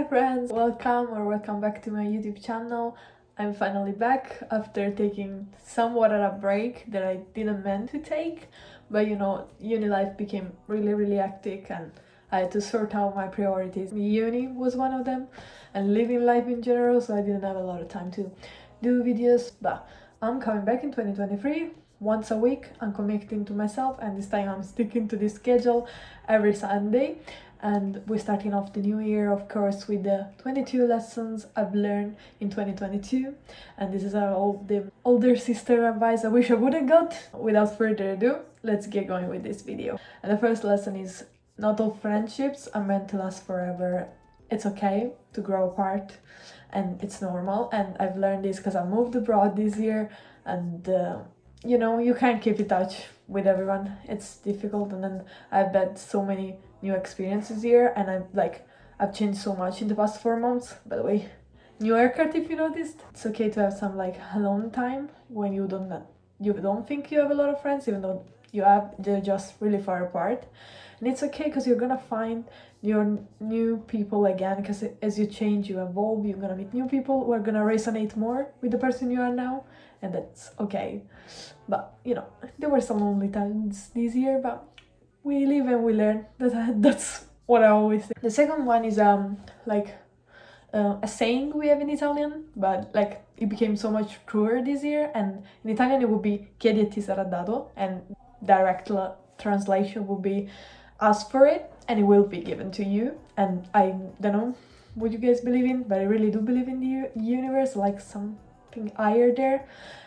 Hi friends, welcome back to my YouTube channel. I'm finally back after taking somewhat of a break that I didn't meant to take, but uni life became really hectic and I had to sort out my priorities. Uni was one of them and living life in general, so I didn't have a lot of time to do videos, but I'm coming back in 2023. Once a week I'm committing to myself, and this time I'm sticking to this schedule every Sunday. And we're starting off the new year, of course, with the 22 lessons I've learned in 2022. And this is all the older sister advice I wish I would have got. Without further ado, let's get going with this video. And the first lesson is, not all friendships are meant to last forever. It's okay to grow apart and it's normal. And I've learned this because I moved abroad this year, and you can't keep in touch with everyone. It's difficult, and then I've had so many new experiences here, and I've changed so much in the past 4 months. By the way, new haircut if you noticed. It's okay to have some alone time when you don't think you have a lot of friends, even though you have. They're just really far apart, and it's okay because you're gonna find your new people again, because as you change, you evolve, you're gonna meet new people who are gonna resonate more with the person you are now, and that's okay. But there were some lonely times this year, but we live and we learn. That's what I always say. The second one is a saying we have in Italian, but it became so much truer this year, and in Italian it would be chiedi e ti sarà dato, and direct translation would be ask for it and it will be given to you. And I don't know what you guys believe in, but I really do believe in the universe, something higher there.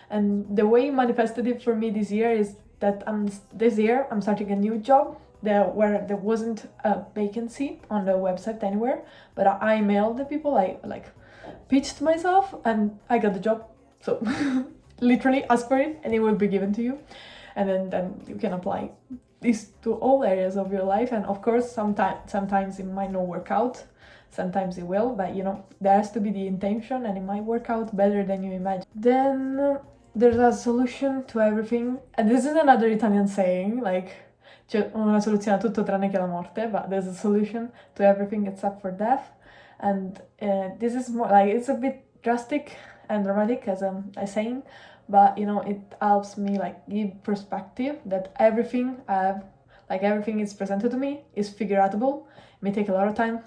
And the way it manifested it for me this year is that this year I'm starting a new job where there wasn't a vacancy on the website anywhere, but I emailed the people, I pitched myself and I got the job. So literally ask for it and it will be given to you, and then you can apply this to all areas of your life. And of course sometimes it might not work out, sometimes it will, but there has to be the intention, and it might work out better than you imagine. Then there's a solution to everything, and this is another Italian saying, c'è una soluzione a tutto tranne che la morte, but there's a solution to everything except for death. And this is more it's a bit drastic and dramatic as a saying, but it helps me give perspective that everything I have, everything is presented to me is figureoutable. It may take a lot of time,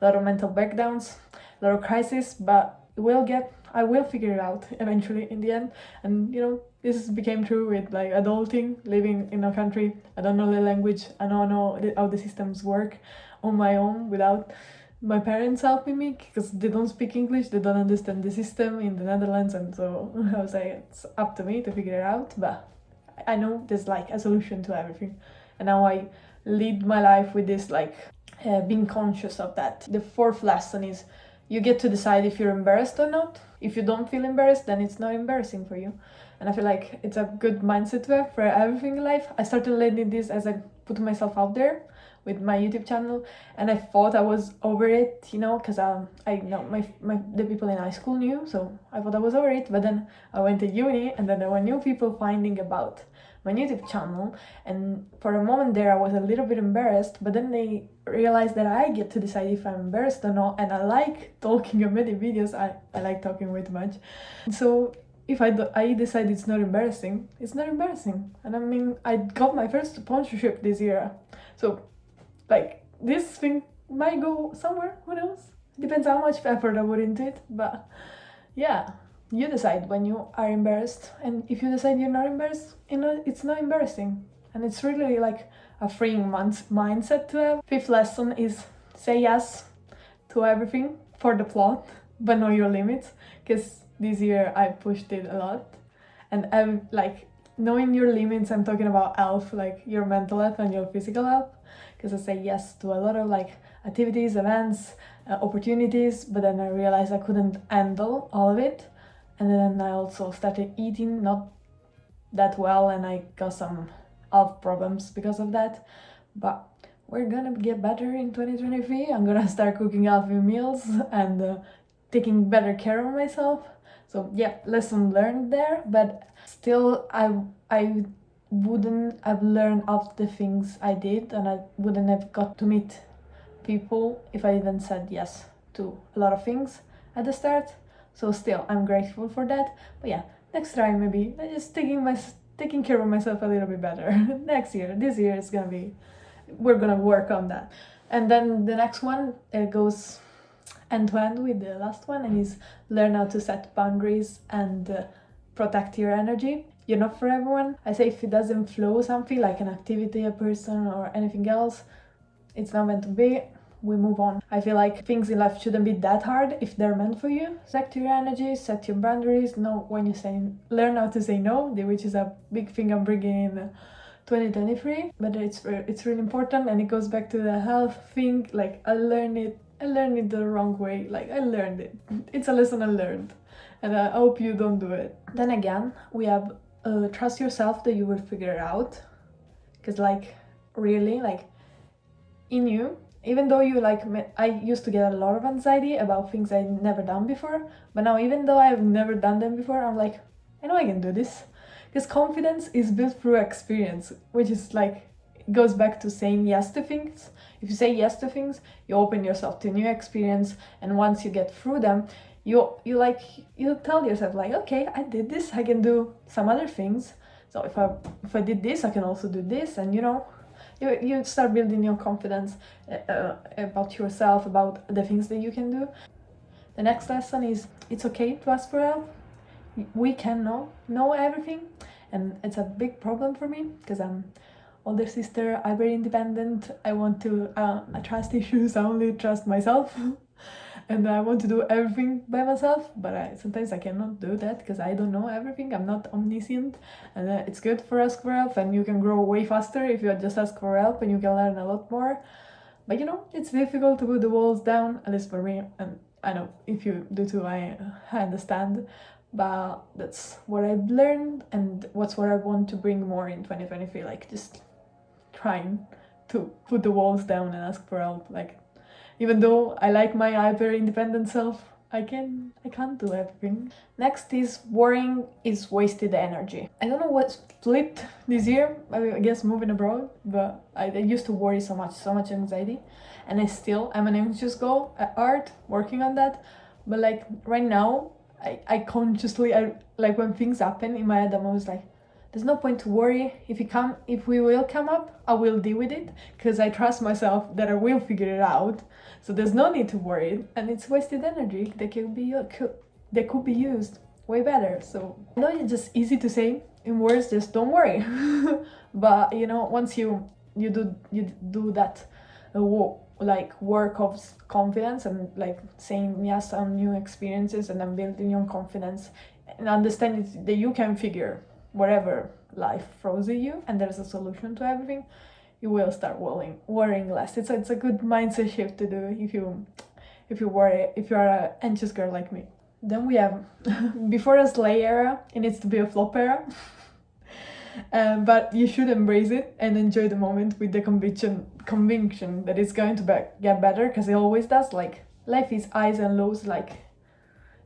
a lot of mental breakdowns, a lot of crisis, but I will figure it out eventually in the end. And this became true with adulting, living in a country I don't know the language, I don't know how the systems work on my own without my parents helping me, because they don't speak English, they don't understand the system in the Netherlands, and so I was it's up to me to figure it out. But I know there's a solution to everything, and now I lead my life with this being conscious of that. The fourth lesson is, you get to decide if you're embarrassed or not. If you don't feel embarrassed, then it's not embarrassing for you. And I feel it's a good mindset to have for everything in life. I started learning this as I put myself out there with my YouTube channel, and I thought I was over it, because I know the people in high school knew, so I thought I was over it. But then I went to uni, and then there were new people finding about my YouTube channel, and for a moment there I was a little bit embarrassed, but then they realized that I get to decide if I'm embarrassed or not, and I like talking in many videos. I like talking way too much, so if I decide it's not embarrassing, it's not embarrassing. And I got my first sponsorship this year, so this thing might go somewhere, who knows? Depends how much effort I put into it. But yeah, you decide when you are embarrassed, and if you decide you're not embarrassed, it's not embarrassing. And it's really a freeing mindset to have. Fifth lesson is, say yes to everything for the plot, but know your limits, because this year I pushed it a lot. And I'm knowing your limits, I'm talking about health, your mental health and your physical health, because I say yes to a lot of activities, events, opportunities, but then I realized I couldn't handle all of it. And then I also started eating not that well, and I got some health problems because of that. But we're gonna get better in 2023. I'm gonna start cooking healthy meals and taking better care of myself. So yeah, lesson learned there, but still I wouldn't have learned of the things I did, and I wouldn't have got to meet people if I didn't said yes to a lot of things at the start. So still, I'm grateful for that. But yeah, next try maybe I'm just taking care of myself a little bit better. Next year, this year is gonna be, we're gonna work on that. And then the next one goes end to end with the last one, and is learn how to set boundaries and protect your energy. You're not for everyone. I say if it doesn't flow something like an activity, a person, or anything else, it's not meant to be. We move on. I feel like things in life shouldn't be that hard if they're meant for you. Set your energy, set your boundaries, know when you say, learn how to say no, which is a big thing I'm bringing in 2023. But it's really important, and it goes back to the health thing. Like I learned it the wrong way. Like I learned it. It's a lesson I learned, and I hope you don't do it. Then again, we have trust yourself that you will figure it out, because like really, like in you, even though you like, I used to get a lot of anxiety about things I'd never done before, but now even though I've never done them before, I'm like, I know I can do this, because confidence is built through experience, which is like, it goes back to saying yes to things. If you say yes to things, you open yourself to new experience, and once you get through them, you tell yourself like, okay, I did this, I can do some other things. So if I did this, I can also do this, and you start building your confidence about yourself, about the things that you can do. The next lesson is it's okay to ask for help. We can know everything, and it's a big problem for me because I'm older sister, I'm very independent. I want to I trust issues, I only trust myself. And I want to do everything by myself, but sometimes I cannot do that because I don't know everything. I'm not omniscient, and it's good for ask for help, and you can grow way faster if you just ask for help, and you can learn a lot more. But it's difficult to put the walls down, at least for me, and I know if you do too, I understand. But that's what I've learned, and what's what I want to bring more in 2023, like just trying to put the walls down and ask for help. Like, even though I like my hyper independent self, I can't do everything. Next is worrying is wasted energy. I don't know what's flipped this year. I guess moving abroad, but I used to worry so much anxiety, and I'm an anxious girl at art, working on that. But like right now, I consciously, like when things happen in my head, I'm always like, there's no point to worry. If we will come up, I will deal with it, because I trust myself that I will figure it out. So there's no need to worry, and it's wasted energy that could be used way better. So I know it's just easy to say in words, just don't worry. But once you do that like work of confidence, and like saying yes on new experiences, and then building your confidence, and understanding that you can figure whatever life throws at you, and there's a solution to everything, you will start worrying less. It's a good mindset shift to do if you worry, if you're an anxious girl like me. Then we have before a slay era, it needs to be a flop era. But you should embrace it and enjoy the moment with the conviction that it's going to get better, because it always does. Like life is highs and lows. Like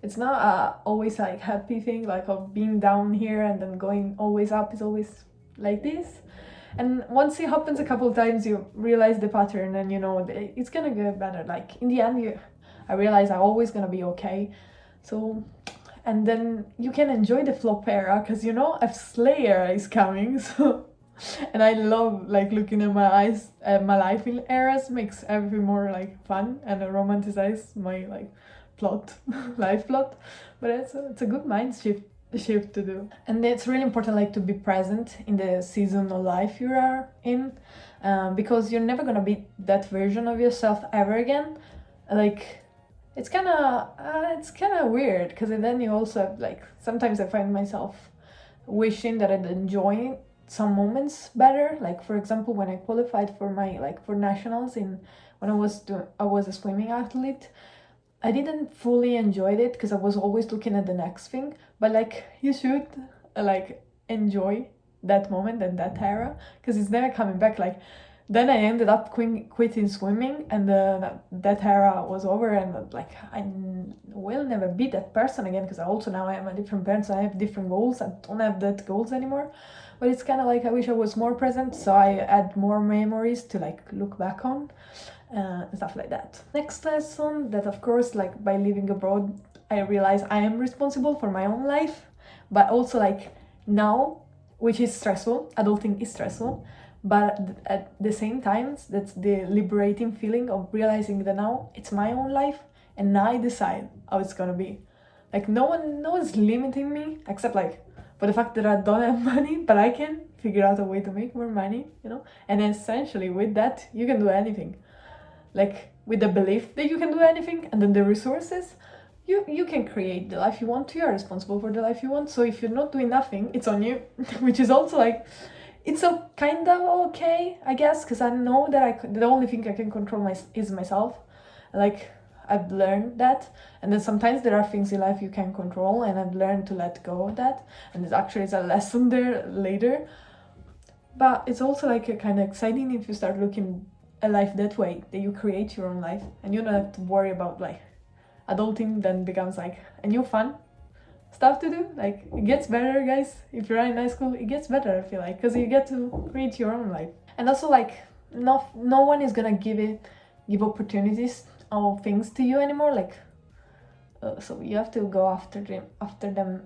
it's not always like happy thing, like of being down here and then going always up. It's always like this. And once it happens a couple of times, you realize the pattern, and it's gonna get better. Like in the end, I realize I'm always gonna be okay. So, and then you can enjoy the flop era, because a slay era is coming. So, and I love like looking at my eyes, my life in eras makes everything more like fun, and I romanticize my like life plot. But it's a good mind shift to do, and it's really important like to be present in the season of life you are in, because you're never gonna be that version of yourself ever again. Like it's kind of weird, because then you also have, like, sometimes I find myself wishing that I'd enjoy some moments better. Like for example, when I qualified for for nationals when I was a swimming athlete, I didn't fully enjoy it because I was always looking at the next thing. But like you should like enjoy that moment and that era, because it's never coming back. Like then I ended up quitting swimming, and that era was over, and like I will never be that person again, because now I am a different person. I have different goals. I don't have that goals anymore. But it's kind of like I wish I was more present, so I add more memories to like look back on. stuff like that. Next lesson, that of course, like by living abroad, I realize I am responsible for my own life, but also like now, which is stressful, adulting is stressful, but at the same time, that's the liberating feeling of realizing that now it's my own life and now I decide how it's gonna be. Like no one's limiting me except like for the fact that I don't have money, but I can figure out a way to make more money, you know? And essentially with that, you can do anything. Like with the belief that you can do anything and then the resources, you can create the life you want. You are responsible for the life you want. So if you're not doing nothing, it's on you, which is also like, it's so kind of okay, I guess, because I know that the only thing I can control is myself. Like I've learned that, and then sometimes there are things in life you can control, and I've learned to let go of that, and it actually is a lesson there later. But it's also like a kind of exciting if you start looking at life that way, that you create your own life and you don't have to worry about like adulting. Then becomes like a new fun stuff to do. Like it gets better, guys. If you're in high school, it gets better, I feel like, because you get to create your own life. And also like no one is gonna give opportunities or things to you anymore, like so you have to go after them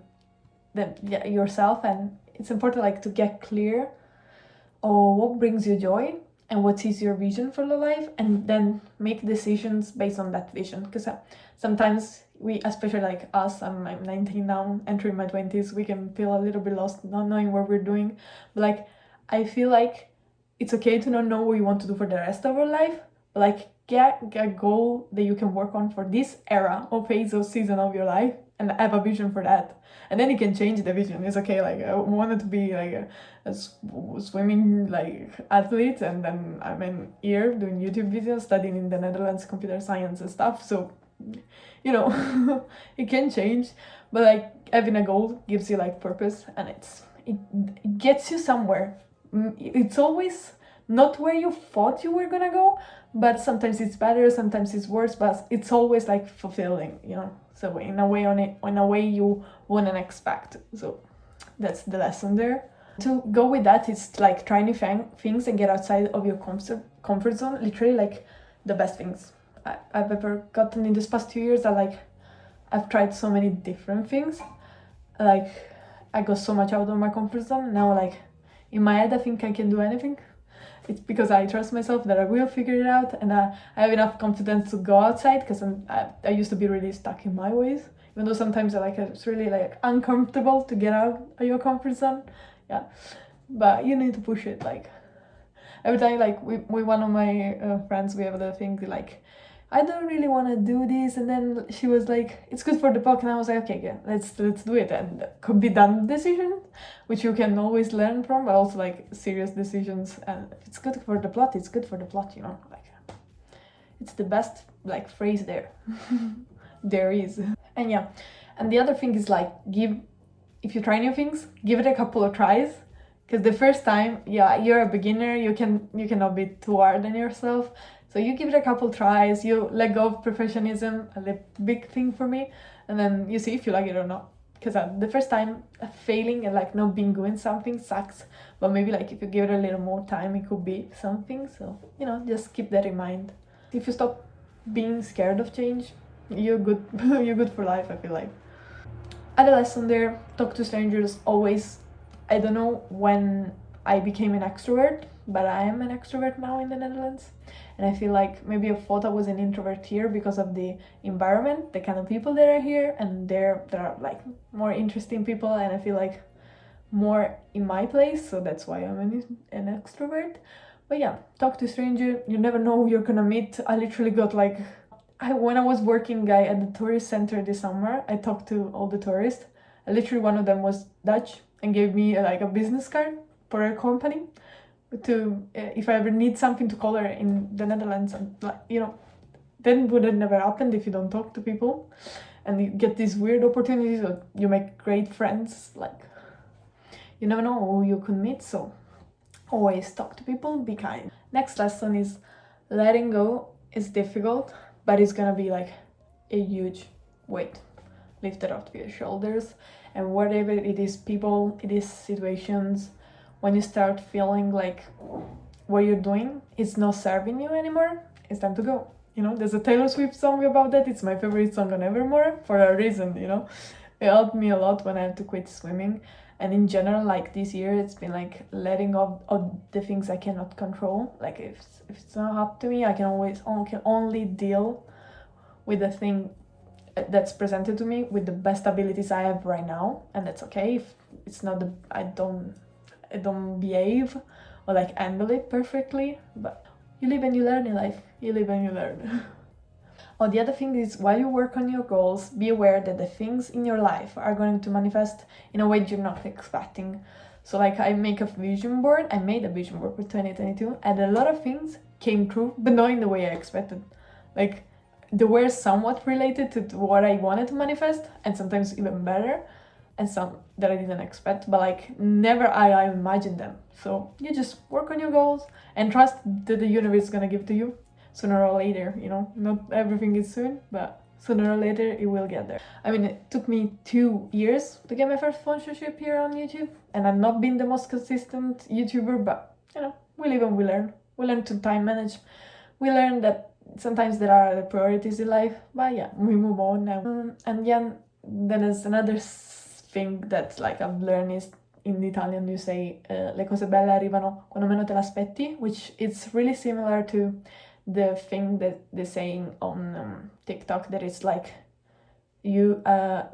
yourself. And it's important like to get clear on what brings you joy and what is your vision for the life, and then make decisions based on that vision. Because sometimes we, especially like us, I'm 19 now, entering my 20s, we can feel a little bit lost, not knowing what we're doing. But like I feel like it's okay to not know what you want to do for the rest of your life, but like get a goal that you can work on for this era or phase or season of your life and have a vision for that. And then you can change the vision. It's okay, like I wanted to be like a swimming like athlete, and then I'm in here doing YouTube videos, studying in the Netherlands computer science and stuff. So, you know, it can change, but like having a goal gives you like purpose, and it gets you somewhere. It's always not where you thought you were gonna go, but sometimes it's better, sometimes it's worse, but it's always like fulfilling, you know. So in a way you wouldn't expect. So that's the lesson there. To go with that, it's like trying new things and get outside of your comfort zone. Literally like the best things I've ever gotten in this past 2 years. I've tried so many different things. Like I got so much out of my comfort zone. Now like in my head I think I can do anything. It's because I trust myself that I will figure it out, and I have enough confidence to go outside, because I used to be really stuck in my ways, even though sometimes it's really like uncomfortable to get out of your comfort zone. Yeah, but you need to push it. Like every time, like with one of my friends, we have the thing like, I don't really want to do this, and then she was like, it's good for the podcast, and I was like, okay, yeah, let's do it. And could be done decision, which you can always learn from, but also like serious decisions. And if it's good for the plot, it's good for the plot, you know. Like it's the best like phrase there. There is. And yeah, and the other thing is like if you try new things, give it a couple of tries. Because the first time, yeah, you're a beginner, you cannot be too hard on yourself. So you give it a couple tries, you let go of perfectionism, a big thing for me, and then you see if you like it or not. Because the first time failing and like not being good in something sucks, but maybe like if you give it a little more time, it could be something. So, you know, just keep that in mind. If you stop being scared of change, you're good. You're good for life, I feel like. Other lesson there, talk to strangers always. I don't know when I became an extrovert, but I am an extrovert now in the Netherlands. And I feel like maybe I thought I was an introvert here because of the environment, the kind of people that are here, and there are like more interesting people, and I feel like more in my place, so that's why I'm an extrovert. But yeah, talk to stranger, you never know who you're gonna meet. I literally got like, when I was working at the tourist center this summer, I talked to all the tourists. Literally one of them was Dutch and gave me like a business card for a company to if I ever need something to color in the Netherlands. And like, you know, then would have never happened if you don't talk to people, and you get these weird opportunities, or you make great friends. Like you never know who you could meet, so always talk to people, be kind. Next lesson is letting go is difficult, but it's gonna be like a huge weight lifted off your shoulders. And whatever it is, people, it is situations, when you start feeling like what you're doing is not serving you anymore, it's time to go. You know, there's a Taylor Swift song about that. It's my favorite song on Evermore for a reason, you know. It helped me a lot when I had to quit swimming. And in general, like this year, it's been like letting off of the things I cannot control. Like if it's not up to me, I can only deal with the thing that's presented to me with the best abilities I have right now, and that's okay. If it's not I don't behave or like handle it perfectly, but you live and you learn in life. You live and you learn. Oh, the other thing is, while you work on your goals, be aware that the things in your life are going to manifest in a way you're not expecting. So like I made a vision board for 2022, and a lot of things came true, but not in the way I expected. Like they were somewhat related to what I wanted to manifest, and sometimes even better, and some that I didn't expect, but like never I imagined them. So you just work on your goals and trust that the universe is gonna give to you sooner or later, you know. Not everything is soon, but sooner or later it will get there. I mean, it took me 2 years to get my first sponsorship here on YouTube, and I've not been the most consistent YouTuber, but you know, we live and we learn. We learn to time manage. We learn that sometimes there are the priorities in life, but yeah, we move on now. And yeah, then there's another thing that like I've learned is in Italian you say le cose belle arrivano quando meno te l'aspetti, which is really similar to the thing that they're saying on TikTok, that it's like you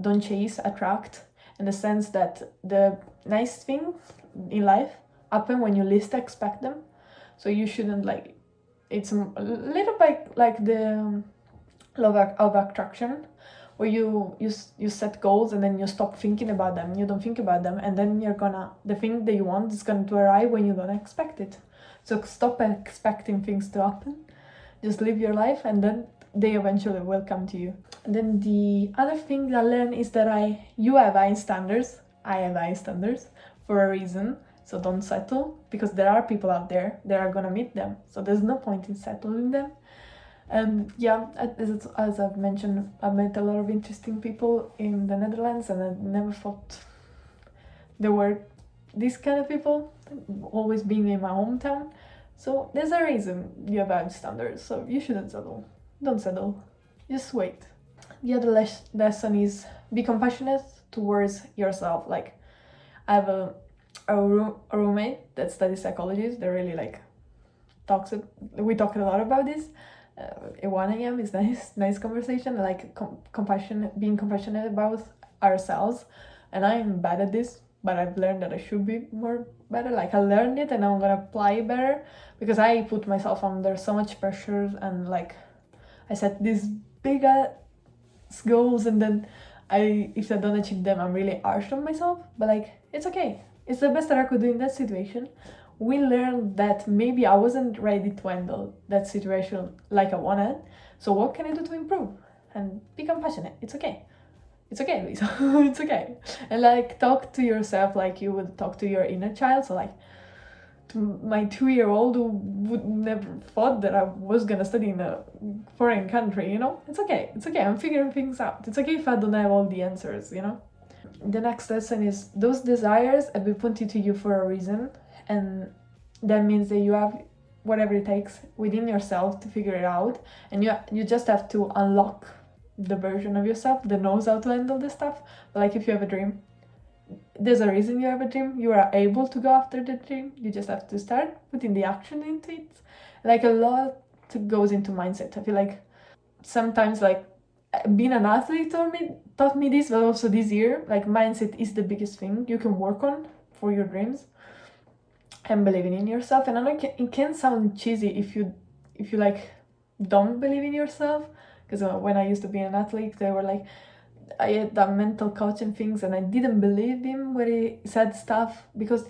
don't chase, attract, in the sense that the nice things in life happen when you least expect them. So you shouldn't like, it's a little bit like the law of attraction, where you set goals and then you stop thinking about them, you don't think about them, and then the thing that you want is going to arrive when you don't expect it. So stop expecting things to happen. Just live your life, and then they eventually will come to you. And then the other thing that I learned is that you have high standards. I have high standards for a reason. So don't settle, because there are people out there that are gonna meet them. So there's no point in settling them. And yeah, as I've mentioned, I've met a lot of interesting people in the Netherlands, and I never thought there were these kind of people, always being in my hometown. So there's a reason you have high standards, so you shouldn't settle. Don't settle. Just wait. The other lesson is be compassionate towards yourself. Like, I have a roommate that studies psychology. They're really like we talk a lot about this. At 1 a.m. is nice conversation. Like being compassionate about ourselves. And I'm bad at this, but I've learned that I should be better. Like I learned it, and I'm gonna apply it better, because I put myself under so much pressure, and like I set these big goals, and then if I don't achieve them, I'm really harsh on myself. But like, it's okay. It's the best that I could do in that situation. We learned that maybe I wasn't ready to handle that situation like I wanted. So what can I do to improve? And be compassionate. It's okay. It's okay, Luisa. It's okay. And like, talk to yourself like you would talk to your inner child. So like, to my 2-year-old who would never thought that I was gonna study in a foreign country, you know? It's okay. It's okay. I'm figuring things out. It's okay if I don't have all the answers, you know? The next lesson is, those desires have been pointed to you for a reason, and that means that you have whatever it takes within yourself to figure it out, and you just have to unlock the version of yourself that knows how to handle this stuff. But like, if you have a dream, there's a reason you have a dream. You are able to go after the dream. You just have to start putting the action into it. Like, a lot goes into mindset. I feel like sometimes, like, being an athlete taught me this, but also this year, like, mindset is the biggest thing you can work on for your dreams, and believing in yourself. And I know it can sound cheesy if you like don't believe in yourself, because when I used to be an athlete, they were like, I had that mental coach and things, and I didn't believe him when he said stuff, because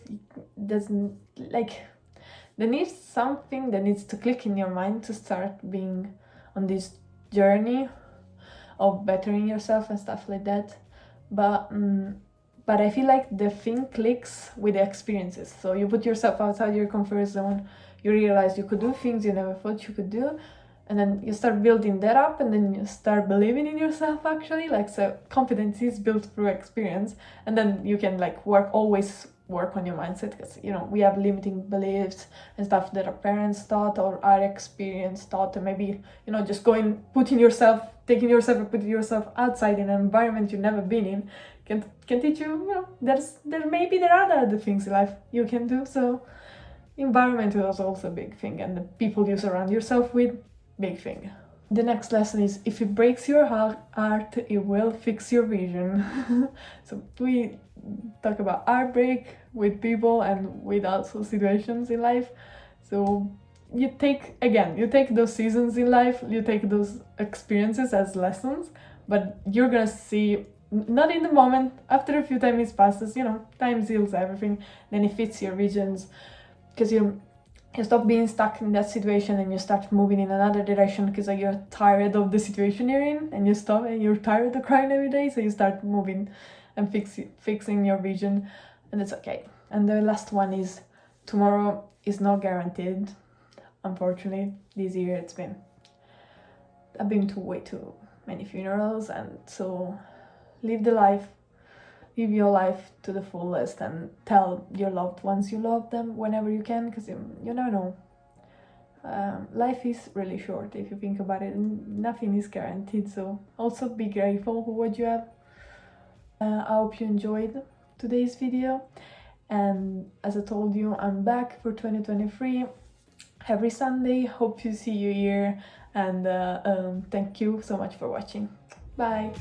there's like, there needs something that needs to click in your mind to start being on this journey of bettering yourself and stuff like that. But I feel like the thing clicks with the experiences. So you put yourself outside your comfort zone, you realize you could do things you never thought you could do, and then you start building that up, and then you start believing in yourself, actually. Like, so confidence is built through experience, and then you can like work always work on your mindset, because we have limiting beliefs and stuff that our parents taught or our experience taught, and maybe just taking yourself and putting yourself outside in an environment you've never been in can teach you, there are other things in life you can do. So environment is also a big thing, and the people you surround yourself with, big thing. The next lesson is, if it breaks your heart, it will fix your vision. So we talk about heartbreak with people and with also situations in life. So you take those seasons in life, you take those experiences as lessons, but you're gonna see, not in the moment, after a few times passes, time heals everything, then it fits your visions, because you stop being stuck in that situation and you start moving in another direction, because you're tired of the situation you're in, and you're tired of crying every day, so you start moving and fixing your vision, and it's okay. And the last one is, tomorrow is not guaranteed. Unfortunately, this year I've been to way too many funerals, and so live your life to the fullest, and tell your loved ones you love them whenever you can, because you never know. Life is really short if you think about it, and nothing is guaranteed, so also be grateful for what you have. I hope you enjoyed today's video, and as I told you, I'm back for 2023 every Sunday. Hope to see you here, and thank you so much for watching. Bye.